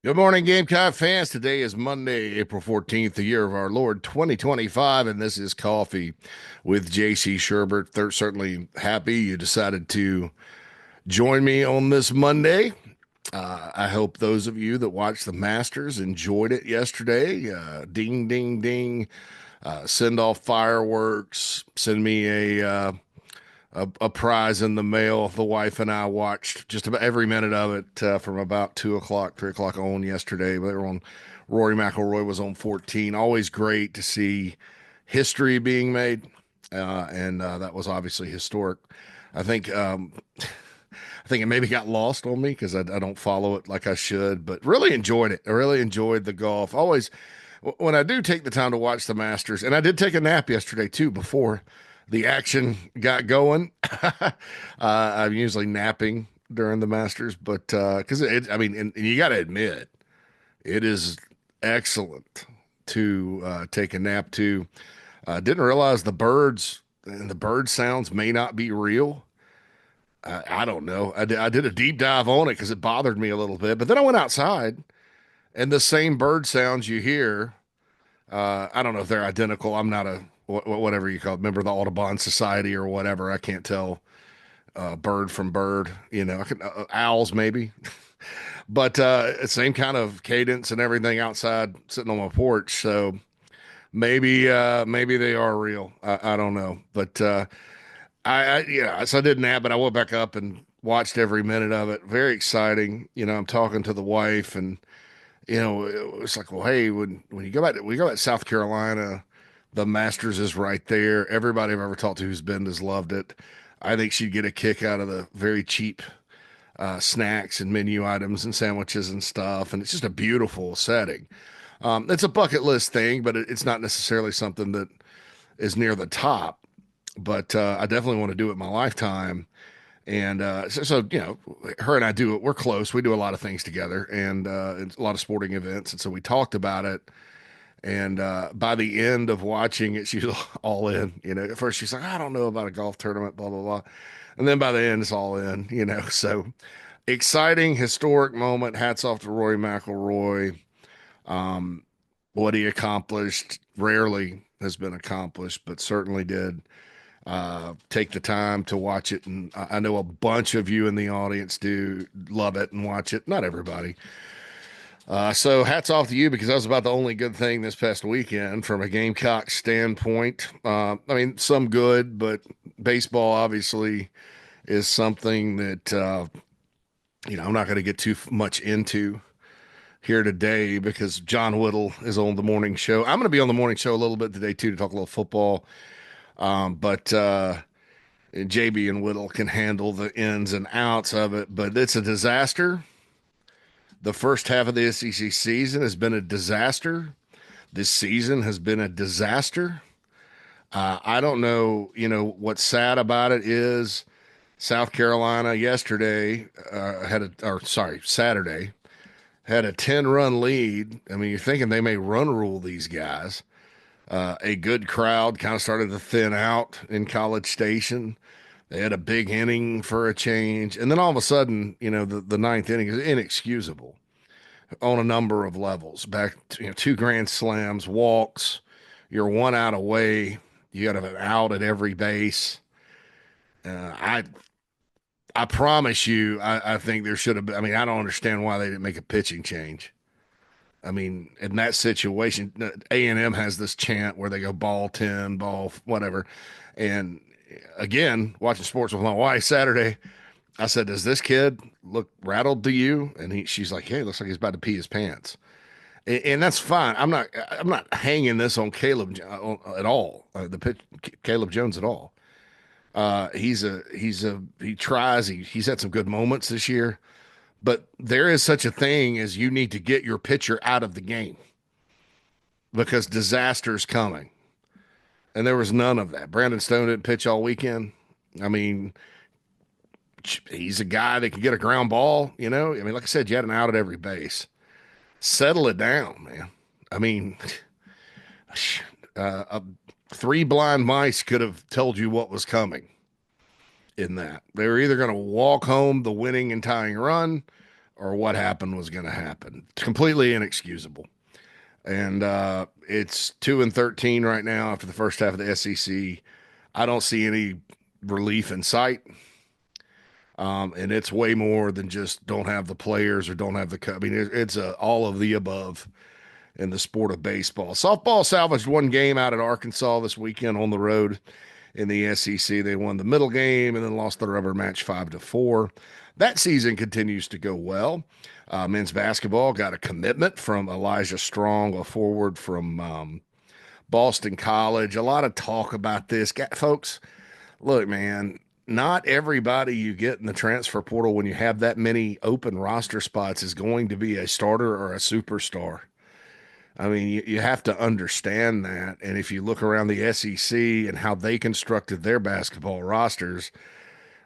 Good morning, Gamecock fans. Today is Monday, April 14th, the year of our Lord 2025, and this is Coffee with JC Shurburtt. They're certainly happy you decided to join me on this Monday. I hope those of you that watched the Masters enjoyed it yesterday. Ding, ding, ding. Send off fireworks. Send me a prize in the mail. The wife and I watched just about every minute of it from about 2 o'clock, 3 o'clock on yesterday. They were on. Rory McIlroy was on 14. Always great to see history being made, and that was obviously historic. I think I think it maybe got lost on me because I don't follow it like I should, but really enjoyed it. I really enjoyed the golf. Always when I do take the time to watch the Masters, and I did take a nap yesterday too before the action got going. I'm usually napping during the Masters, but because I mean, and you got to admit, it is excellent to take a nap too. Didn't realize the birds and the bird sounds may not be real. I don't know. I did a deep dive on it because it bothered me a little bit, but then I went outside and the same bird sounds you hear. I don't know if they're identical. I'm not a whatever you call it, member of the Audubon Society or whatever. I can't tell bird from bird. I can owls maybe, but same kind of cadence and everything outside sitting on my porch. So maybe they are real. I don't know, but yeah. So I did nap, but I woke back up and watched every minute of it. Very exciting. I'm talking to the wife and it's like, well, hey, when you go back, we go back to South Carolina, the Masters is right there. Everybody I've ever talked to who's been has loved it. I think she'd get a kick out of the very cheap snacks and menu items and sandwiches and stuff. And it's just a beautiful setting. It's a bucket list thing, but it's not necessarily something that is near the top. But I definitely want to do it in my lifetime. And her and I do it. We're close. We do a lot of things together and a lot of sporting events. And so we talked about it. And by the end of watching it, she was all in. At first she's like, I don't know about a golf tournament, blah, blah, blah. And then by the end, it's all in. So exciting, historic moment. Hats off to Rory McIlroy. Um, what he accomplished rarely has been accomplished, but certainly did take the time to watch it. And I know a bunch of you in the audience do love it and watch it. Not everybody. So hats off to you because that was about the only good thing this past weekend from a Gamecock standpoint. I mean, some good, but baseball obviously is something that, I'm not going to get too much into here today because John Whittle is on the morning show. I'm going to be on the morning show a little bit today too to talk a little football. But JB and Whittle can handle the ins and outs of it, but it's a disaster. The first half of the SEC season has been a disaster. This season has been a disaster. I don't know, what's sad about it is South Carolina yesterday Saturday had a 10-run lead. I mean, you're thinking they may run rule these guys. A good crowd kind of started to thin out in College Station. They had a big inning for a change. And then all of a sudden, the ninth inning is inexcusable on a number of levels. Back to, two grand slams, walks, you're one out away. You got an out at every base. I promise you, I think there should have been. I mean, I don't understand why they didn't make a pitching change. I mean, in that situation, A&M has this chant where they go ball 10, ball whatever. And again, watching sports with my wife Saturday, I said, "Does this kid look rattled to you?" And she's like, "Hey, looks like he's about to pee his pants." And that's fine. I'm not hanging this on Caleb at all. The pitch, Caleb Jones at all. He tries. He's had some good moments this year. But there is such a thing as you need to get your pitcher out of the game because disaster's coming. And there was none of that. Brandon Stone didn't pitch all weekend. I mean, he's a guy that can get a ground ball, I mean, like I said, you had an out at every base. Settle it down, man. I mean, three blind mice could have told you what was coming in that. They were either going to walk home the winning and tying run or what happened was going to happen. Completely inexcusable. And it's 2-13 right now after the first half of the SEC. I don't see any relief in sight. And it's way more than just don't have the players or don't have the. I mean, it's all of the above in the sport of baseball. Softball salvaged one game out at Arkansas this weekend on the road in the SEC. They won the middle game and then lost the rubber match 5-4. That season continues to go well. Men's basketball got a commitment from Elijah Strong, a forward from Boston College. A lot of talk about this. Folks, look, man, not everybody you get in the transfer portal when you have that many open roster spots is going to be a starter or a superstar. I mean, you have to understand that. And if you look around the SEC and how they constructed their basketball rosters,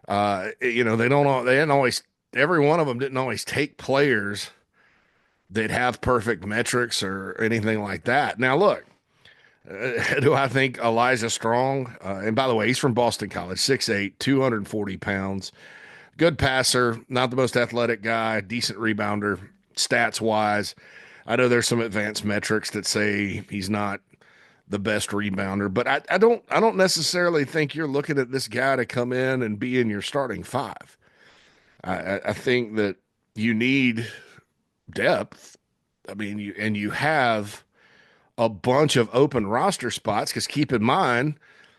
they didn't always, every one of them didn't always take players that have perfect metrics or anything like that. Now, look, do I think Elijah Strong, and by the way, he's from Boston College, 6'8", 240 pounds, good passer, not the most athletic guy, decent rebounder, stats wise. I know there's some advanced metrics that say he's not the best rebounder, but I don't necessarily think you're looking at this guy to come in and be in your starting five. I think that you need depth. I mean, you have a bunch of open roster spots because keep in mind,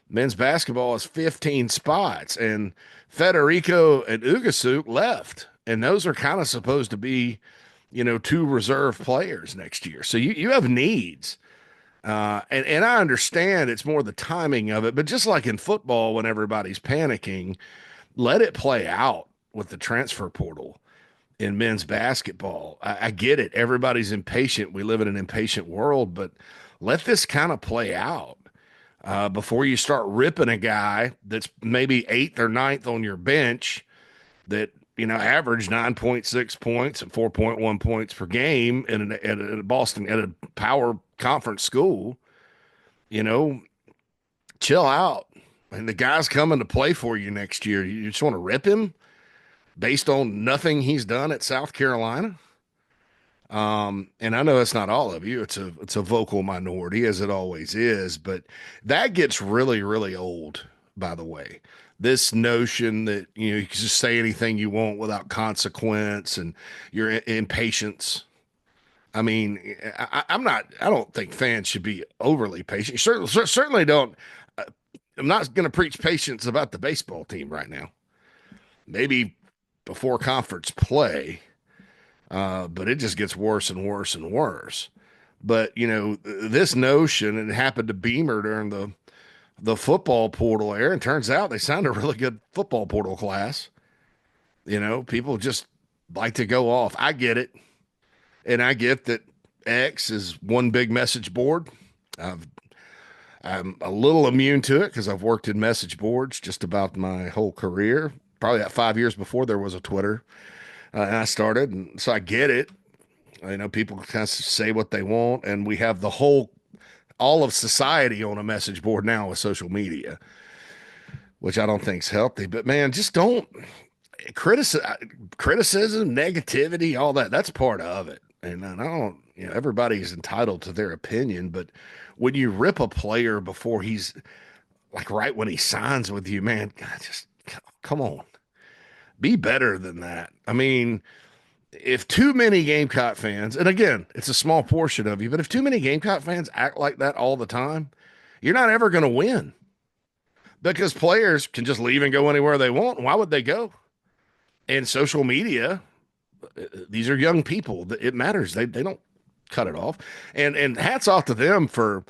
men's basketball is 15 spots, and Federico and Ugasuk left, and those are kind of supposed to be, two reserve players next year. So you have needs. And I understand it's more the timing of it, but just like in football, when everybody's panicking, let it play out with the transfer portal in men's basketball. I get it. Everybody's impatient. We live in an impatient world, but let this kind of play out before you start ripping a guy that's maybe eighth or ninth on your bench that, averaged 9.6 points and 4.1 points per game at a Boston, at a power conference school. Chill out. And the guy's coming to play for you next year. You just want to rip him based on nothing he's done at South Carolina. And I know it's not all of you. It's a vocal minority, as it always is, but that gets really, really old, by the way. This notion that, you can just say anything you want without consequence and your impatience. I mean, I don't think fans should be overly patient. Certainly don't. I'm not going to preach patience about the baseball team right now. Maybe before conference play, but it just gets worse and worse and worse. But, this notion, and it happened to Beamer during the football portal era, and turns out they signed a really good football portal class. People just like to go off. I get it. And I get that X is one big message board. I'm a little immune to it because I've worked in message boards just about my whole career. Probably about 5 years before there was a Twitter. And I started, and so I get it. People kind of say what they want, and we have all of society on a message board now with social media, which I don't think is healthy. But man, just don't criticism, negativity, all that. That's part of it. And I don't, everybody's entitled to their opinion, but when you rip a player before he's like right when he signs with you, man, God, just come on, be better than that. I mean, if too many Gamecock fans, and again, it's a small portion of you, but if too many Gamecock fans act like that all the time, you're not ever going to win because players can just leave and go anywhere they want. Why would they go? And social media, these are young people. It matters. They don't cut it off. And hats off to them for,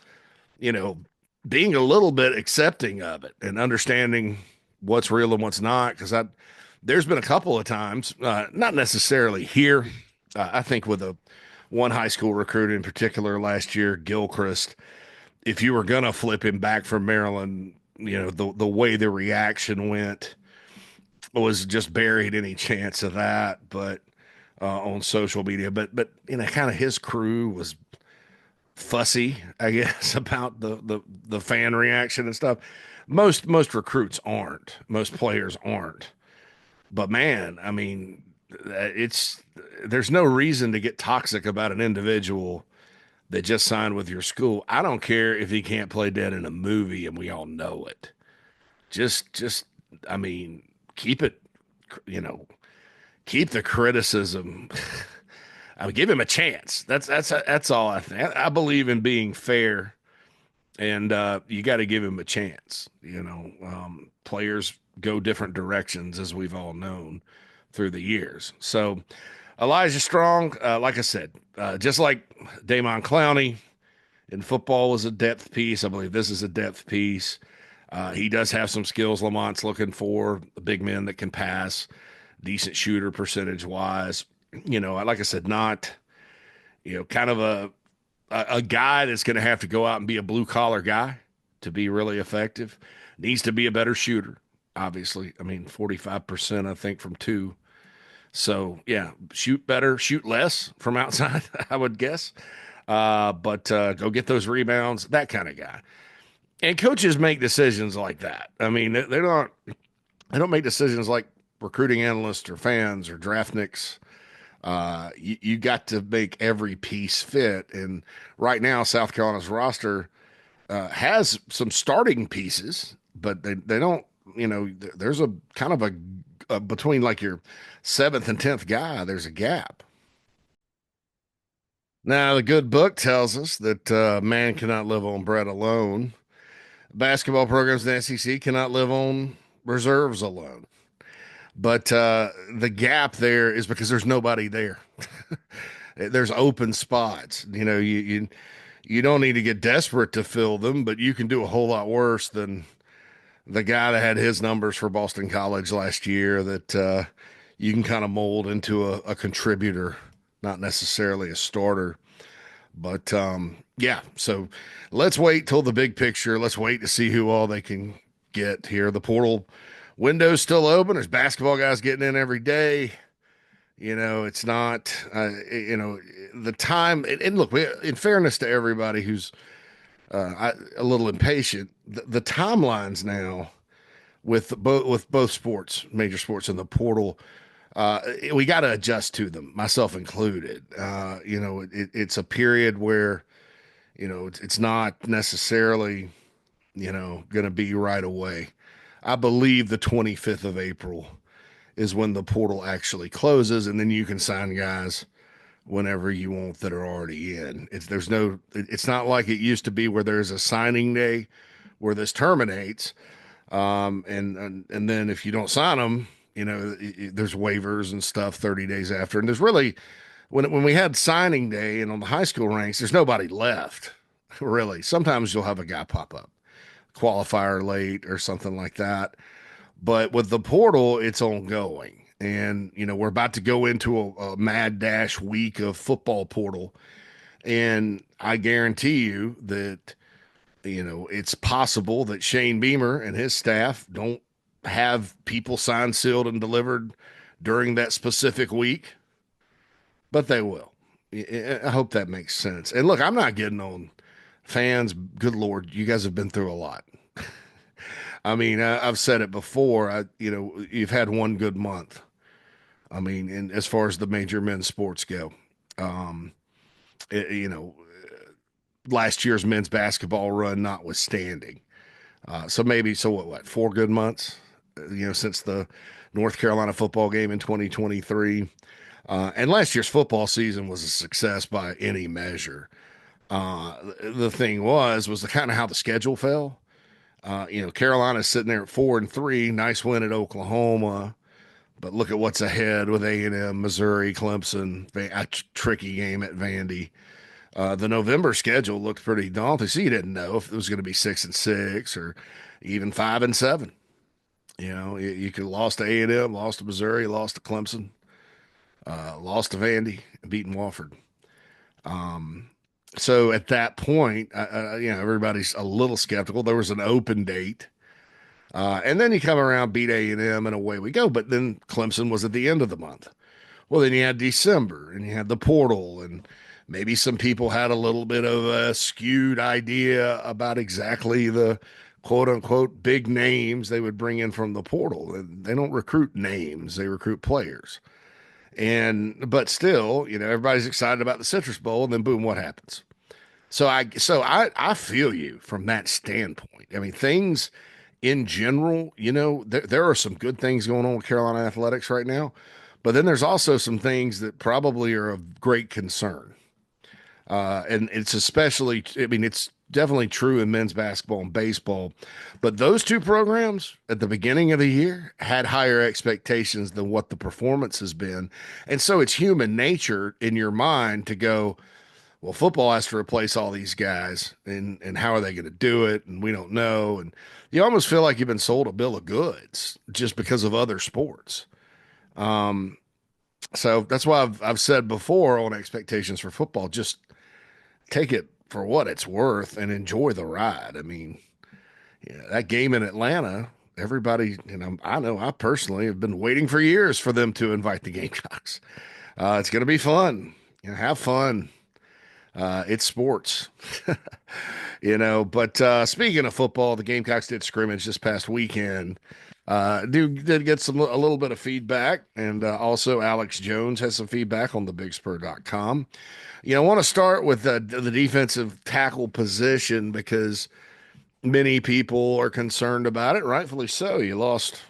being a little bit accepting of it and understanding what's real and what's not. Because there's been a couple of times, not necessarily here. I think with one high school recruit in particular last year, Gilchrist, if you were going to flip him back from Maryland, the way the reaction went was just buried any chance of that. But on social media, but kind of his crew was fussy, I guess, about the fan reaction and stuff. Most recruits aren't. Most players aren't. But man, I mean, it's there's no reason to get toxic about an individual that just signed with your school. I don't care if he can't play dead in a movie and we all know it. Just I mean, keep it, you know, keep the criticism. I mean, give him a chance. That's all I think. I believe in being fair, and you got to give him a chance. Players go different directions, as we've all known through the years. So Elijah Strong, like I said, just like Damon Clowney in football was a depth piece. I believe this is a depth piece. He does have some skills Lamont's looking for, a big man that can pass, decent shooter percentage wise. Like I said, not, kind of a guy that's going to have to go out and be a blue collar guy to be really effective. Needs to be a better shooter, obviously. I mean, 45%, I think, from two. So, yeah, shoot better, shoot less from outside, I would guess. But go get those rebounds, that kind of guy. And coaches make decisions like that. I mean, they don't make decisions like recruiting analysts or fans or draftniks. You got to make every piece fit. And right now, South Carolina's roster has some starting pieces, but they don't. There's a kind of a between like your seventh and 10th guy. There's a gap. Now, the good book tells us that man cannot live on bread alone. Basketball programs in the SEC cannot live on reserves alone. But the gap there is because there's nobody there. There's open spots. You don't need to get desperate to fill them, but you can do a whole lot worse than the guy that had his numbers for Boston College last year that you can kind of mold into a contributor, not necessarily a starter. But yeah, so let's wait till the big picture. Let's wait to see who all they can get here. The portal window's still open. There's basketball guys getting in every day. It's not, the time. And look, in fairness to everybody who's a little impatient, the timelines now with both sports, major sports, and the portal, we got to adjust to them, myself included. It's a period where it's not necessarily going to be right away. I believe the 25th of April is when the portal actually closes, and then you can sign guys whenever you want that are already in. It's not like it used to be where there's a signing day where this terminates, and then if you don't sign them, there's waivers and stuff 30 days after, and there's really when we had signing day and on the high school ranks, there's nobody left really. Sometimes you'll have a guy pop up, qualifier late or something like that. But with the portal, it's ongoing. And, we're about to go into a mad dash week of football portal. And I guarantee you that, it's possible that Shane Beamer and his staff don't have people signed, sealed, and delivered during that specific week, but they will. I hope that makes sense. And look, I'm not getting on fans. Good Lord, you guys have been through a lot. I mean, I've said it before. You've had one good month. I mean, and as far as the major men's sports go, um, it- you know, last year's men's basketball run notwithstanding. So what, 4 good months, since the North Carolina football game in 2023. And last year's football season was a success by any measure. The thing was the kind of how the schedule fell. Carolina's sitting there at 4-3, nice win at Oklahoma, but look at what's ahead with A&M, Missouri, Clemson, a tricky game at Vandy. The November schedule looked pretty daunting. So you didn't know if it was going to be 6-6 or even 5-7. You could have lost to A&M, lost to Missouri, lost to Clemson, lost to Vandy, beaten Wofford. So at that point, everybody's a little skeptical. There was an open date, and then you come around, beat A&M, and away we go. But then Clemson was at the end of the month. Well, then you had December, and you had the portal, and maybe some people had a little bit of a skewed idea about exactly the quote unquote big names they would bring in from the portal. And they don't recruit names; they recruit players. But still, everybody's excited about the Citrus Bowl, and then boom, what happens? So I feel you from that standpoint. I mean, things in general, there are some good things going on with Carolina athletics right now, but then there's also some things that probably are of great concern. And it's especially, I mean, it's definitely true in men's basketball and baseball. But those two programs at the beginning of the year had higher expectations than what the performance has been. And so it's human nature in your mind to go, well, football has to replace all these guys, and how are they going to do it? And we don't know. And you almost feel like you've been sold a bill of goods just because of other sports. So that's why I've said before on expectations for football, just take it for what it's worth and enjoy the ride. I mean, that game in Atlanta, everybody, I know I personally have been waiting for years for them to invite the Gamecocks. It's going to be fun. Have fun. It's sports, But speaking of football, the Gamecocks did scrimmage this past weekend. Did get a little bit of feedback, and also Alex Jones has some feedback on thebigspur.com. I want to start with the defensive tackle position because many people are concerned about it, rightfully so. You lost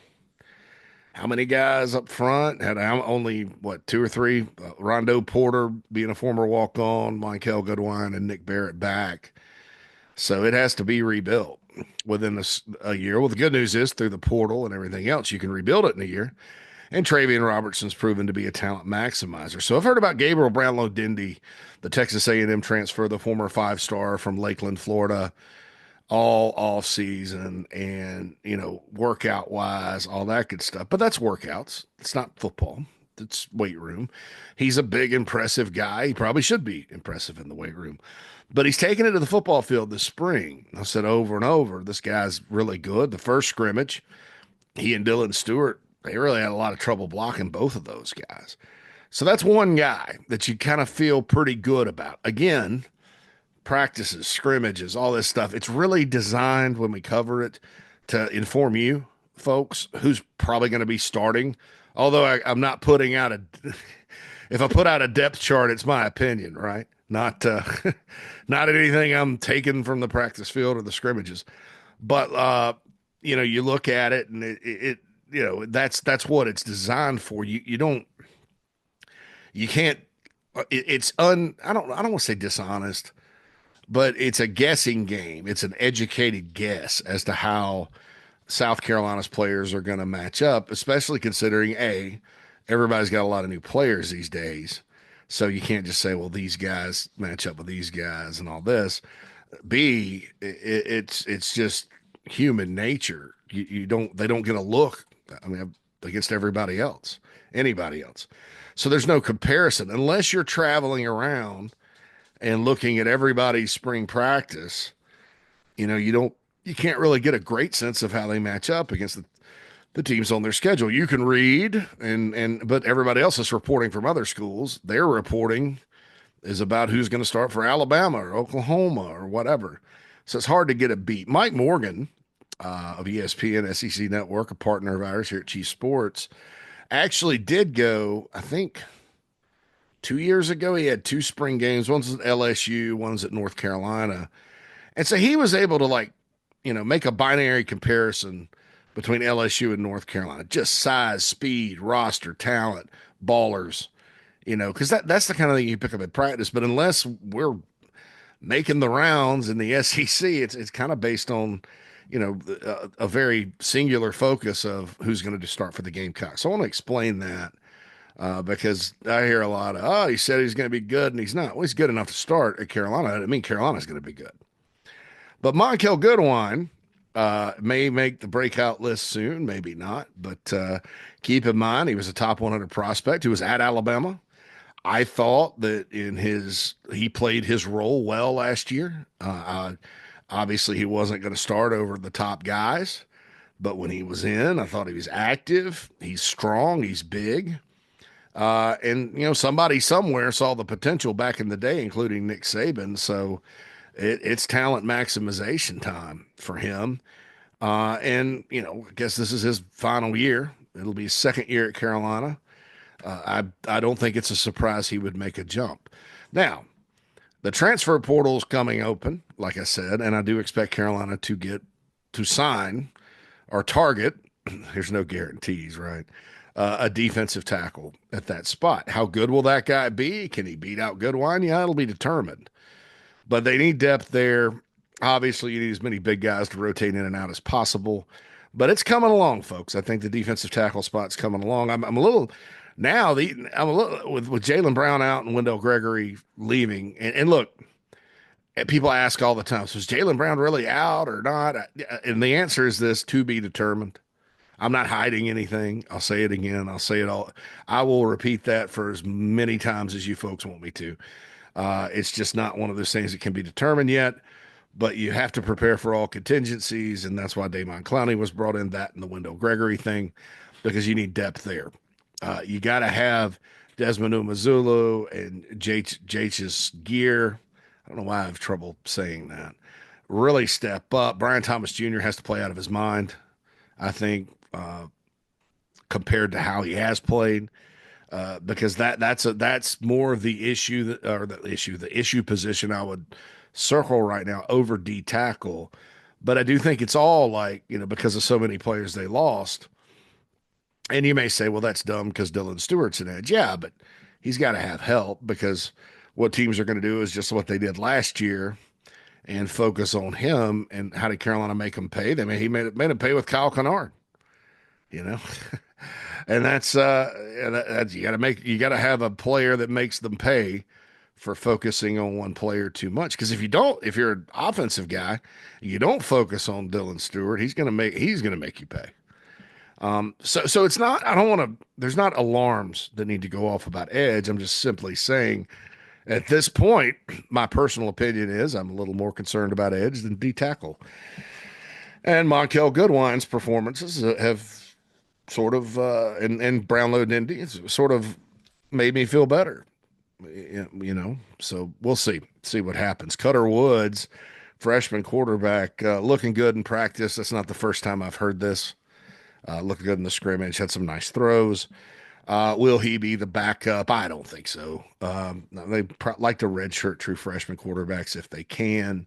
how many guys up front? Had only, what, two or three? Rondo Porter being a former walk-on, Monkell Goodwine, and Nick Barrett back. So it has to be rebuilt within a year. Well, the good news is through the portal and everything else, you can rebuild it in a year. And Travian Robertson's proven to be a talent maximizer. So I've heard about Gabriel Brownlow-Dindy, the Texas A&M transfer, the former five-star from Lakeland, Florida, all off season and, workout wise, all that good stuff. But that's workouts. It's not football. It's weight room. He's a big, impressive guy. He probably should be impressive in the weight room. But he's taken it to the football field this spring. I said over and over, this guy's really good. The first scrimmage, he and Dylan Stewart, they really had a lot of trouble blocking both of those guys. So that's one guy that you kind of feel pretty good about. Again, practices, scrimmages, all this stuff. It's really designed when we cover it to inform you folks who's probably going to be starting. Although I'm not putting out if I put out a depth chart, it's my opinion, right? Not, not anything I'm taking from the practice field or the scrimmages, but, you look at it and that's what it's designed for. You can't, I don't want to say dishonest, but it's a guessing game. It's an educated guess as to how South Carolina's players are going to match up, especially considering everybody's got a lot of new players these days. So you can't just say, well, these guys match up with these guys and all this. It's just human nature. They don't get a look. I mean, against everybody else, anybody else. So there's no comparison unless you're traveling around and looking at everybody's spring practice. You can't really get a great sense of how they match up against the teams on their schedule. You can read but everybody else is reporting from other schools. Their reporting is about who's going to start for Alabama or Oklahoma or whatever. So it's hard to get a beat. Mike Morgan of ESPN SEC Network, a partner of ours here at Chief Sports, actually did go, I think 2 years ago, he had two spring games. One's at LSU, one's at North Carolina. And so he was able to make a binary comparison between LSU and North Carolina, just size, speed, roster, talent, ballers, because that's the kind of thing you pick up at practice. But unless we're making the rounds in the SEC, it's kind of based on, a very singular focus of who's going to start for the Gamecocks. So I want to explain that because I hear a lot of, he said he's going to be good and he's not. Well, he's good enough to start at Carolina. I mean, Carolina's going to be good. But Monkell Goodwine may make the breakout list soon, maybe not. But keep in mind, he was a top 100 prospect who was at Alabama. I thought that he played his role well last year. Obviously, he wasn't going to start over the top guys. But when he was in, I thought he was active. He's strong. He's big. And somebody somewhere saw the potential back in the day, including Nick Saban. So it's talent maximization time for him. I guess this is his final year. It'll be his second year at Carolina. I don't think it's a surprise he would make a jump. Now, the transfer portal is coming open, like I said, and I do expect Carolina to sign or target. There's no guarantees, right? A defensive tackle at that spot. How good will that guy be? Can he beat out Goodwine? Yeah, it'll be determined. But they need depth there. Obviously, you need as many big guys to rotate in and out as possible. But it's coming along, folks. I think the defensive tackle spot's coming along. I'm a little now. I'm a little with Jalen Brown out and Wendell Gregory leaving. And look, people ask all the time, so is Jalen Brown really out or not? And the answer is this: to be determined. I'm not hiding anything. I'll say it again. I'll say it all. I will repeat that for as many times as you folks want me to. It's just not one of those things that can be determined yet, but you have to prepare for all contingencies, and that's why Damon Clowney was brought in, that and the Wendell Gregory thing, because you need depth there. You got to have Desmond Umazulu and Jh's gear. I don't know why I have trouble saying that. Really step up. Brian Thomas Jr. has to play out of his mind, I think, compared to how he has played. Because that's more of the issue the issue position I would circle right now over D tackle. But I do think it's all like, because of so many players they lost. And you may say, well, that's dumb because Dylan Stewart's an edge. Yeah, but he's got to have help, because what teams are going to do is just what they did last year and focus on him. And how did Carolina make him pay? He made him pay with Kyle Kennard, you know. And that's you got to have a player that makes them pay for focusing on one player too much. Because if you're an offensive guy, you don't focus on Dylan Stewart, he's gonna make you pay. So it's not. I don't want to. There's not alarms that need to go off about edge. I'm just simply saying, at this point, my personal opinion is I'm a little more concerned about edge than D tackle. And Monkell Goodwine's performances have sort of and Brownlow and Indians sort of made me feel better, so we'll see what happens. Cutter Woods, freshman quarterback, looking good in practice. That's not the first time I've heard this. Looking good in the scrimmage, had some nice throws. Will he be the backup? I don't think so. They like to redshirt true freshman quarterbacks if they can.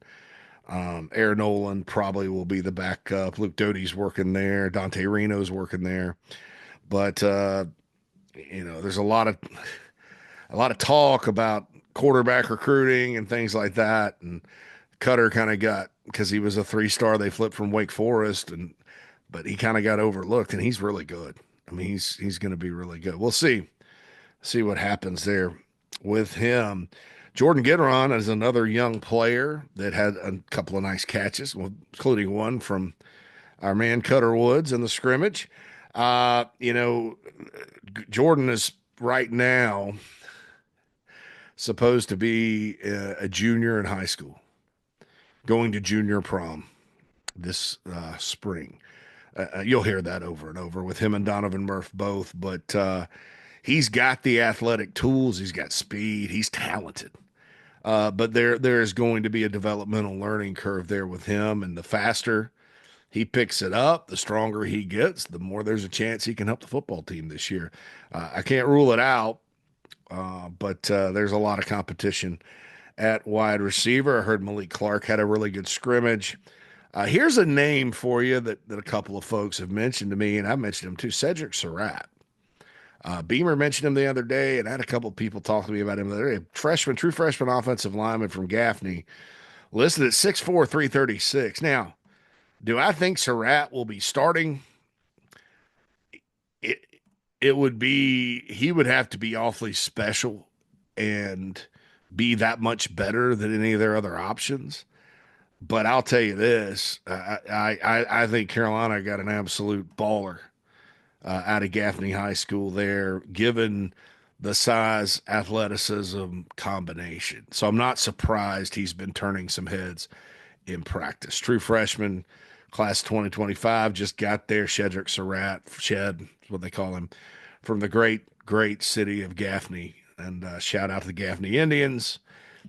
Aaron Nolan probably will be the backup. Luke Doty's working there. Dante Reno's working there. But there's a lot of talk about quarterback recruiting and things like that. And Cutter kind of got, because he was a 3-star, they flipped from Wake Forest, but he kind of got overlooked, and he's really good. I mean, he's going to be really good. We'll see what happens there with him. Jordan Gidron is another young player that had a couple of nice catches, including one from our man Cutter Woods in the scrimmage. Jordan is right now supposed to be a junior in high school, going to junior prom this spring. You'll hear that over and over with him and Donovan Murph both, but he's got the athletic tools. He's got speed. He's talented. But there is going to be a developmental learning curve there with him, and the faster he picks it up, the stronger he gets, the more there's a chance he can help the football team this year. I can't rule it out, but there's a lot of competition at wide receiver. I heard Malik Clark had a really good scrimmage. Here's a name for you that a couple of folks have mentioned to me, and I mentioned him too, Cedric Surratt. Beamer mentioned him the other day, and I had a couple of people talk to me about him the other day. True freshman offensive lineman from Gaffney, listed at 6'4", 336. Now, do I think Surratt will be starting? He would have to be awfully special and be that much better than any of their other options. But I'll tell you this, I think Carolina got an absolute baller out of Gaffney High School there, given the size, athleticism combination. So I'm not surprised he's been turning some heads in practice. True freshman, class 2025, just got there. Cedric Surratt, Shed is what they call him, from the great city of Gaffney. And shout out to the Gaffney Indians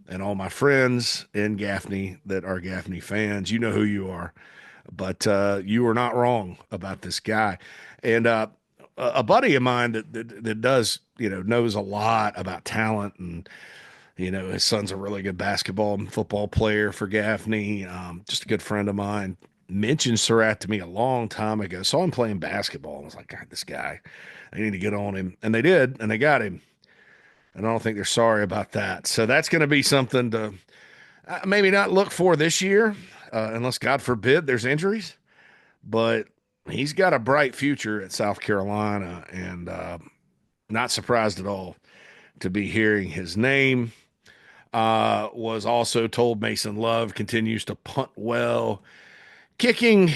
and all my friends in Gaffney that are Gaffney fans. You know who you are. But you were not wrong about this guy. And a buddy of mine that does, knows a lot about talent, and his son's a really good basketball and football player for Gaffney. Just a good friend of mine mentioned Surratt to me a long time ago. Saw him playing basketball. I was like, God, this guy, I need to get on him. And they did, and they got him. And I don't think they're sorry about that. So that's going to be something to maybe not look for this year, unless God forbid there's injuries. But he's got a bright future at South Carolina, and not surprised at all to be hearing his name. Was also told Mason Love continues to punt well. Kicking,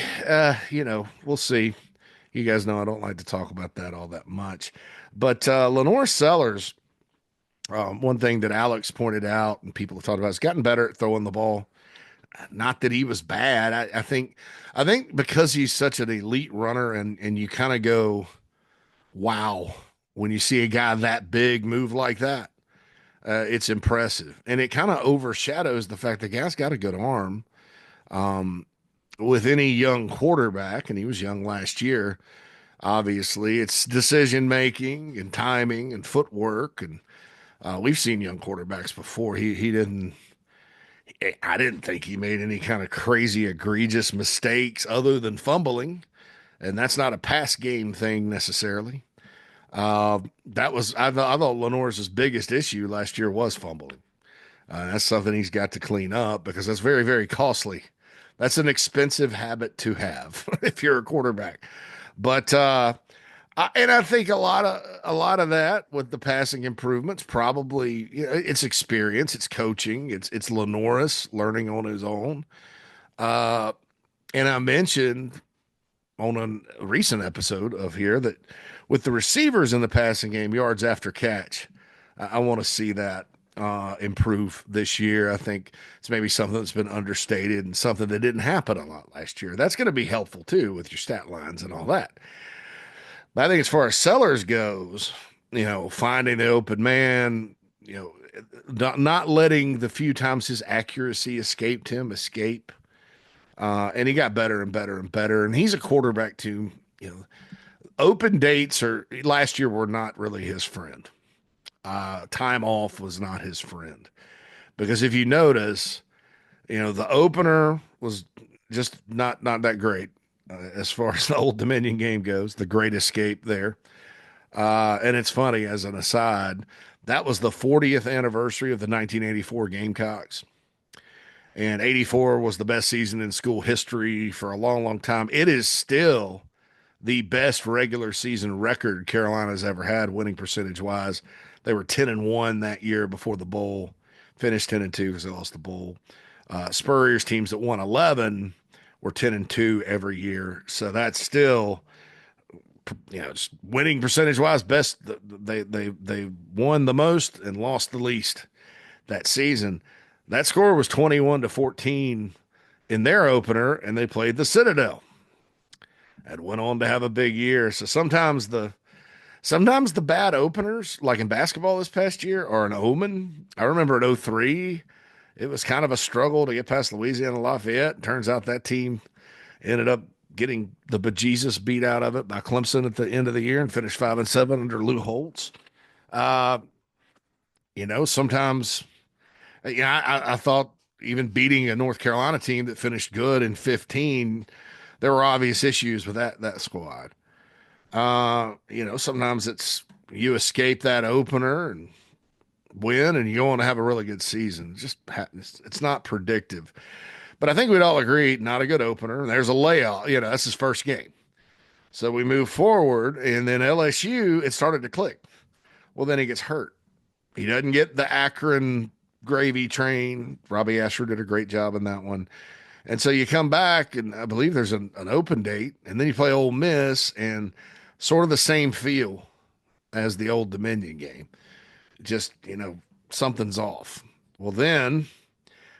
we'll see. You guys know I don't like to talk about that all that much. But Lenor Sellers, one thing that Alex pointed out and people have talked about, has gotten better at throwing the ball. Not that he was bad. I think because he's such an elite runner, and you kind of go, wow, when you see a guy that big move like that. It's impressive, and it kind of overshadows the fact the guy's got a good arm. With any young quarterback, and he was young last year, obviously, it's decision making and timing and footwork, and we've seen young quarterbacks before. He didn't. I didn't think he made any kind of crazy, egregious mistakes other than fumbling, and that's not a pass game thing necessarily. I thought Lenor's biggest issue last year was fumbling. That's something he's got to clean up because that's very, very costly. That's an expensive habit to have if you're a quarterback. But I think a lot of that with the passing improvements probably, it's experience, it's coaching, it's Lenoris learning on his own. Uh, and I mentioned on a recent episode of here that with the receivers in the passing game, yards after catch, I want to see that improve this year. I think it's maybe something that's been understated and something that didn't happen a lot last year. That's going to be helpful too with your stat lines and all that. But I think as far as Sellers goes, finding the open man, not letting the few times his accuracy escape. And he got better and better and better. And he's a quarterback too. Open dates last year were not really his friend. Time off was not his friend because if you notice, the opener was just not that great as far as the Old Dominion game goes. The Great Escape there, and it's funny as an aside, that was the 40th anniversary of the 1984 Gamecocks. And 84 was the best season in school history for a long, long time. It is still the best regular season record Carolina's ever had, winning percentage wise. They were 10-1 that year before the bowl, finished 10-2 because they lost the bowl. Spurrier's teams that won 11 were 10-2 every year. So that's still, just winning percentage wise, best. They won the most and lost the least that season. That score was 21-14 in their opener, and they played the Citadel and went on to have a big year. So sometimes the bad openers, like in basketball this past year, are an omen. I remember at 03, it was kind of a struggle to get past Louisiana Lafayette. Turns out that team ended up getting the bejesus beat out of it by Clemson at the end of the year and finished 5-7 under Lou Holtz. Sometimes. I thought even beating a North Carolina team that finished good in 15, there were obvious issues with that squad. Sometimes it's you escape that opener and win, and you go on to have a really good season. It's not predictive. But I think we'd all agree, not a good opener. There's a layoff. That's his first game. So we move forward, and then LSU, it started to click. Well, then he gets hurt. He doesn't get the Akron gravy train. Robbie Asher did a great job in that one. And so you come back, and I believe there's an open date, and then you play Ole Miss, and sort of the same feel as the Old Dominion game. Just, something's off. Well, then,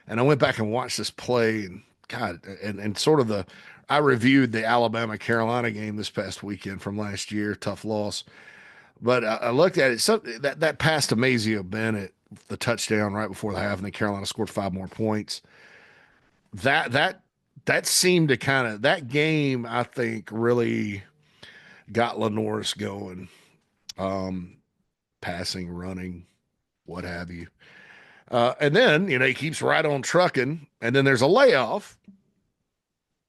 and I went back and watched this play, and God, and sort of I reviewed the Alabama-Carolina game this past weekend from last year, tough loss. But I looked at it, so that pass to Mazeo Bennett, the touchdown right before the half, and then Carolina scored 5 more points. That seemed to that game, I think, really got Lenore's going, passing, running, what have you. And then, he keeps right on trucking, and then there's a layoff.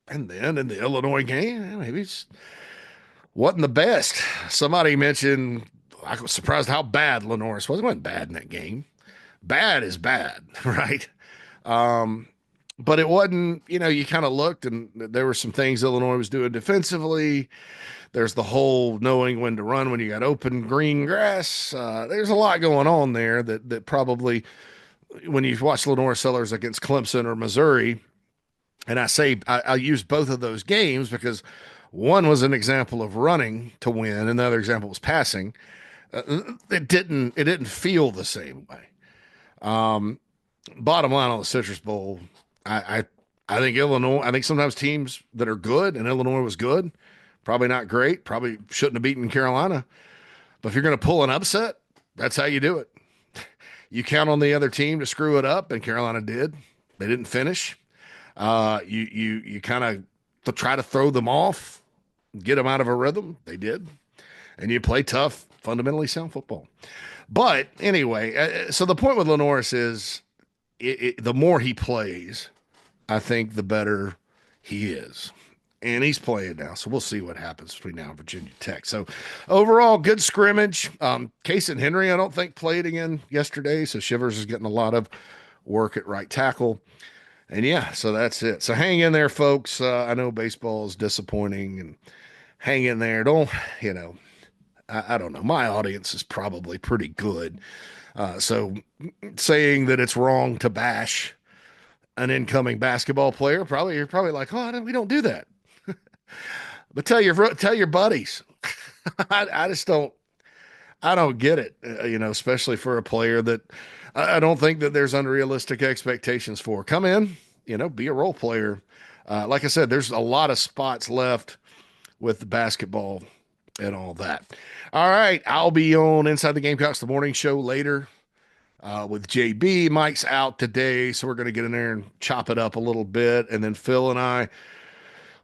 And then in the Illinois game, maybe it's wasn't the best. Somebody mentioned, I was surprised how bad Lenor was. It wasn't bad in that game. Bad is bad, right? Um, but it wasn't, you kind of looked and there were some things Illinois was doing defensively. There's the whole knowing when to run when you got open green grass. There's a lot going on there that probably when you watch Lenor Sellers against Clemson or Missouri, and I use both of those games because one was an example of running to win, and the other example was passing. It didn't feel the same way. Bottom line on the Citrus Bowl, I think Illinois. I think sometimes teams that are good, and Illinois was good, probably not great, probably shouldn't have beaten Carolina. But if you're going to pull an upset, that's how you do it. You count on the other team to screw it up, and Carolina did. They didn't finish. You kind of try to throw them off, get them out of a rhythm. They did, and you play tough, fundamentally sound football. But anyway, so the point with Lenoris is, the more he plays, I think the better he is. And he's playing now, so we'll see what happens between now and Virginia Tech. So overall, good scrimmage. Case and Henry, I don't think, played again yesterday, so Shivers is getting a lot of work at right tackle. And yeah, so that's it. So hang in there, folks. I know baseball is disappointing, and hang in there. I don't know. My audience is probably pretty good. So saying that it's wrong to bash an incoming basketball player, you're probably like, oh, we don't do that. But tell your buddies. I just don't. I don't get it. Especially for a player that I don't think that there's unrealistic expectations for. Come in, be a role player. Like I said, there's a lot of spots left with the basketball and all that. All right, I'll be on Inside the Gamecocks, the morning show later with JB. Mike's out today, so we're going to get in there and chop it up a little bit, and then Phil and I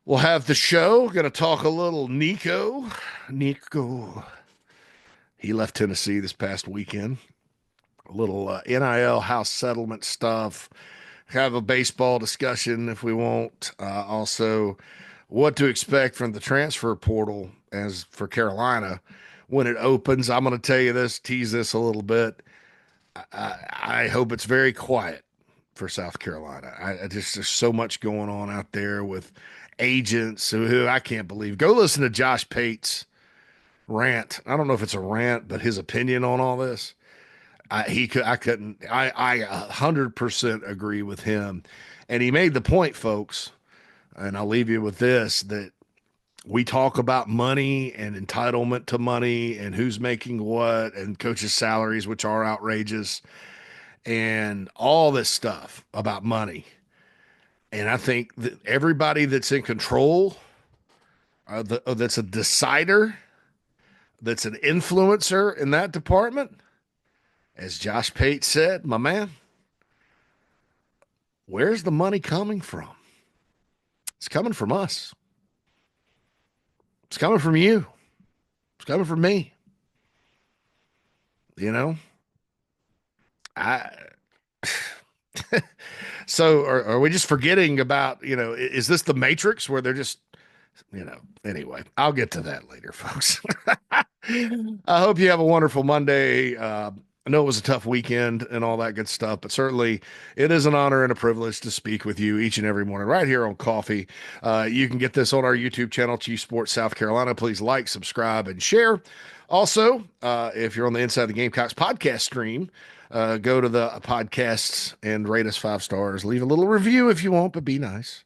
will have the show. Going to talk a little Nico. He left Tennessee this past weekend. A little NIL house settlement stuff. Have a baseball discussion if we want. Also, what to expect from the transfer portal as for Carolina when it opens. I'm going to tell you this, tease this a little bit. I hope it's very quiet for South Carolina. There's so much going on out there with agents who I can't believe. Go listen to Josh Pate's rant. I don't know if it's a rant, but his opinion on all this. I 100% agree with him. And he made the point, folks, and I'll leave you with this, that we talk about money and entitlement to money and who's making what and coaches' salaries, which are outrageous, and all this stuff about money. And I think that everybody that's in control, that's a decider, that's an influencer in that department, as Josh Pate said, my man, where's the money coming from? It's coming from us. It's coming from you. It's coming from me. So are we just forgetting about, is this the Matrix where they're just, anyway, I'll get to that later, folks. I hope you have a wonderful Monday. I know it was a tough weekend and all that good stuff, but certainly it is an honor and a privilege to speak with you each and every morning right here on Coffee. You can get this on our YouTube channel, Chief Sports South Carolina. Please like, subscribe, and share. Also, if you're on the Inside the Gamecocks podcast stream, go to the podcasts and rate us 5 stars. Leave a little review if you want, but be nice.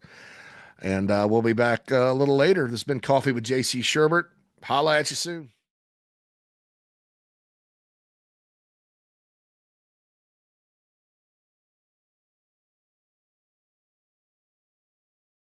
And we'll be back a little later. This has been Coffee with JC Shurburtt. Holla at you soon.